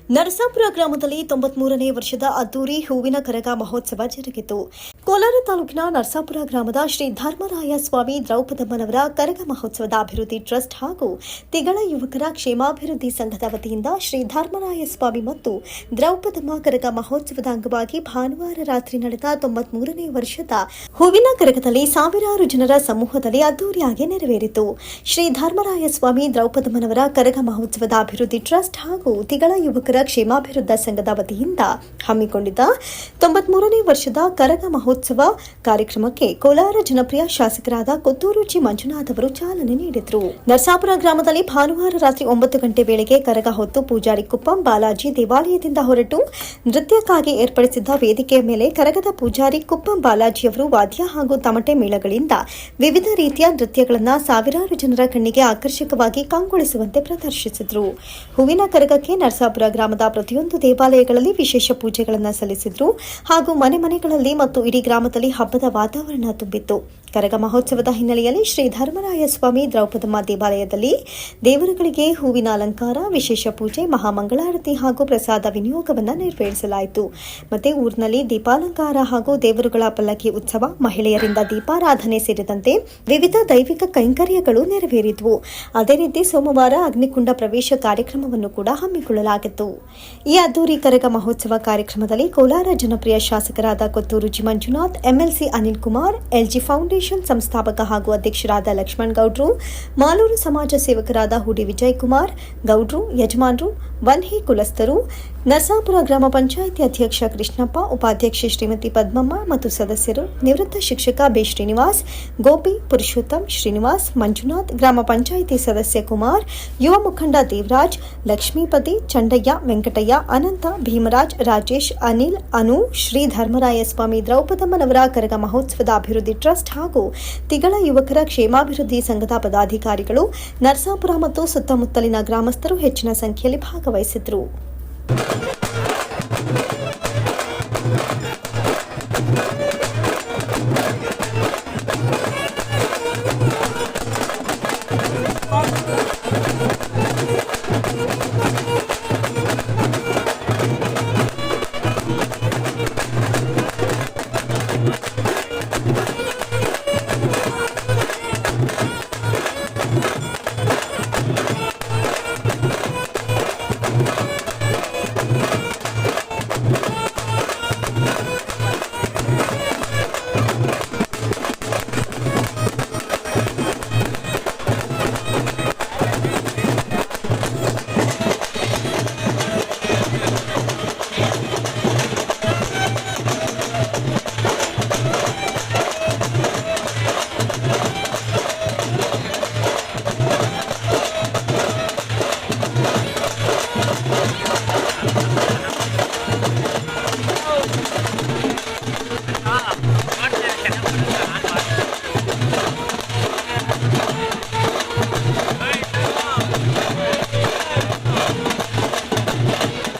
ನರಸಾಪುರ ಗ್ರಾಮದಲ್ಲಿ 93ನೇ ವರ್ಷದ ಅದ್ದೂರಿ ಹೂವಿನ ಕರಗ ಮಹೋತ್ಸವ ಜರುಗಿತು. ಕೋಲಾರ ತಾಲೂಕಿನ ನರಸಾಪುರ ಗ್ರಾಮದ ಶ್ರೀ ಧರ್ಮರಾಯ ಸ್ವಾಮಿ ದ್ರೌಪದಮ್ಮನವರ ಕರಗ ಮಹೋತ್ಸವದ ಅಭಿವೃದ್ಧಿ ಟ್ರಸ್ಟ್ ಹಾಗೂ ತಿಗಳ ಯುವಕರ ಕ್ಷೇಮಾಭಿವೃದ್ಧಿ ಸಂಘದ ವತಿಯಿಂದ ಶ್ರೀ ಧರ್ಮರಾಯ ಸ್ವಾಮಿ ಮತ್ತು ದ್ರೌಪದಮ್ಮ ಕರಗ ಮಹೋತ್ಸವದ ಅಂಗವಾಗಿ ಭಾನುವಾರ ರಾತ್ರಿ ನಡೆದ 93ನೇ ವರ್ಷದ ಹೂವಿನ ಕರಗದಲ್ಲಿ ಸಾವಿರಾರು ಜನರ ಸಮೂಹದಲ್ಲಿ ಅದ್ದೂರಿಯಾಗಿ ನೆರವೇರಿತು. ಶ್ರೀ ಧರ್ಮರಾಯ ಸ್ವಾಮಿ ದ್ರೌಪದಮ್ಮನವರ ಕರಗ ಮಹೋತ್ಸವದ ಅಭಿವೃದ್ಧಿ ಟ್ರಸ್ಟ್ ಹಾಗೂ ತಿಗಳ ಯುವಕರ ಕ್ಷೇಮಾಭಿವೃದ್ಧಿ ಸಂಘದ ವತಿಯಿಂದ ಹಮ್ಮಿಕೊಂಡಿದ್ದ 93ನೇ ವರ್ಷದ ಕರಗ ಮಹೋತ್ಸವ ಕಾರ್ಯಕ್ರಮಕ್ಕೆ ಕೋಲಾರ ಜನಪ್ರಿಯ ಶಾಸಕರಾದ ಕೊತ್ತೂರು ಜಿ ಮಂಜುನಾಥ್ ಅವರು ಚಾಲನೆ ನೀಡಿದರು. ನರಸಾಪುರ ಗ್ರಾಮದಲ್ಲಿ ಭಾನುವಾರ ರಾತ್ರಿ 9 ಗಂಟೆ ವೇಳೆಗೆ ಕರಗ ಹೊತ್ತು ಪೂಜಾರಿ ಕುಪ್ಪಂ ಬಾಲಾಜಿ ದೇವಾಲಯದಿಂದ ಹೊರಟು ನೃತ್ಯಕ್ಕಾಗಿ ಏರ್ಪಡಿಸಿದ್ದ ವೇದಿಕೆಯ ಮೇಲೆ ಕರಗದ ಪೂಜಾರಿ ಕುಪ್ಪಂ ಬಾಲಾಜಿ ಅವರು ವಾದ್ಯ ಹಾಗೂ ತಮಟೆ ಮೇಳಗಳಿಂದ ವಿವಿಧ ರೀತಿಯ ನೃತ್ಯಗಳನ್ನು ಸಾವಿರಾರು ಜನರ ಕಣ್ಣಿಗೆ ಆಕರ್ಷಕವಾಗಿ ಕಂಗೊಳಿಸುವಂತೆ ಪ್ರದರ್ಶಿಸಿದರು. ಹೂವಿನ ಕರಗಕ್ಕೆ ನರಸಾಪುರ ಗ್ರಾಮದ ಪ್ರತಿಯೊಂದು ದೇವಾಲಯಗಳಲ್ಲಿ ವಿಶೇಷ ಪೂಜೆಗಳನ್ನು ಸಲ್ಲಿಸಿದ್ರು ಹಾಗೂ ಮನೆಗಳಲ್ಲಿ ಮತ್ತು ಇಡೀ ಗ್ರಾಮದಲ್ಲಿ ಹಬ್ಬದ ವಾತಾವರಣ ತುಂಬಿತ್ತು. ಕರಗ ಮಹೋತ್ಸವದ ಹಿನ್ನೆಲೆಯಲ್ಲಿ ಶ್ರೀ ಧರ್ಮರಾಯ ಸ್ವಾಮಿ ದ್ರೌಪದಮ್ಮ ದೇವಾಲಯದಲ್ಲಿ ದೇವರುಗಳಿಗೆ ಹೂವಿನ ಅಲಂಕಾರ, ವಿಶೇಷ ಪೂಜೆ, ಮಹಾಮಂಗಳಾರತಿ ಹಾಗೂ ಪ್ರಸಾದ ವಿನಿಯೋಗವನ್ನು ನೆರವೇರಿಸಲಾಯಿತು. ಮತ್ತೆ ಊರಿನಲ್ಲಿ ದೀಪಾಲಂಕಾರ ಹಾಗೂ ದೇವರುಗಳ ಪಲ್ಲಕ್ಕಿ ಉತ್ಸವ, ಮಹಿಳೆಯರಿಂದ ದೀಪಾರಾಧನೆ ಸೇರಿದಂತೆ ವಿವಿಧ ದೈವಿಕ ಕೈಂಕರ್ಯಗಳು ನೆರವೇರಿದವು. ಅದೇ ರೀತಿ ಸೋಮವಾರ ಅಗ್ನಿಕುಂಡ ಪ್ರವೇಶ ಕಾರ್ಯಕ್ರಮವನ್ನು ಕೂಡ ಹಮ್ಮಿಕೊಳ್ಳಲಾಗಿತ್ತು. ಈ ಅದ್ದೂರಿ ಕರಗ ಮಹೋತ್ಸವ ಕಾರ್ಯಕ್ರಮದಲ್ಲಿ ಕೋಲಾರ ಜನಪ್ರಿಯ ಶಾಸಕರಾದ Kothur G Manjunath, MLC Anil Kumar, LG foundation ಸಂಸ್ಥಾಪಕ ಹಾಗೂ ಅಧ್ಯಕ್ಷರಾದ ಲಕ್ಷ್ಮಣ್ ಗೌಡ್ರು, ಮಾಲೂರು ಸಮಾಜ ಸೇವಕರಾದ ಹುಡಿ ವಿಜಯ್ ಕುಮಾರ್ ಗೌಡ್ರು, ಯಜಮಾನರು, ವನ್ಹಿ ಕುಲಸ್ಥರು, ನರಸಾಪುರ ಗ್ರಾಮ ಪಂಚಾಯಿತಿ ಅಧ್ಯಕ್ಷ ಕೃಷ್ಣಪ್ಪ, ಉಪಾಧ್ಯಕ್ಷೆ ಶ್ರೀಮತಿ ಪದ್ಮಮ್ಮ ಮತ್ತು ಸದಸ್ಯರು, ನಿವೃತ್ತ ಶಿಕ್ಷಕ ಬಿ ಶ್ರೀನಿವಾಸ್, ಗೋಪಿ, ಪುರುಷೋತ್ತಮ್, ಶ್ರೀನಿವಾಸ್, ಮಂಜುನಾಥ್, ಗ್ರಾಮ ಪಂಚಾಯಿತಿ ಸದಸ್ಯ ಕುಮಾರ್, ಯುವ ಮುಖಂಡ ದೇವರಾಜ್, ಲಕ್ಷ್ಮೀಪತಿ, ಚಂಡಯ್ಯ, ವೆಂಕಟಯ್ಯ, ಅನಂತ, ಭೀಮರಾಜ್, ರಾಜೇಶ್, ಅನಿಲ್, ಅನು, ಶ್ರೀ ಧರ್ಮರಾಯ ಸ್ವಾಮಿ ದ್ರೌಪದಮ್ಮನವರ ಕರಗ ಮಹೋತ್ಸವದ ಅಭಿವೃದ್ಧಿ ಟ್ರಸ್ಟ್ ಹಾಗೂ ತಿಗಳ ಯುವಕರ ಕ್ಷೇಮಾಭಿವೃದ್ಧಿ ಸಂಘದ ಪದಾಧಿಕಾರಿಗಳು, ನರಸಾಪುರ ಮತ್ತು ಸುತ್ತಮುತ್ತಲಿನ ಗ್ರಾಮಸ್ಥರು ಹೆಚ್ಚಿನ ಸಂಖ್ಯೆಯಲ್ಲಿ ಭಾಗವಹಿಸಿದ್ರು.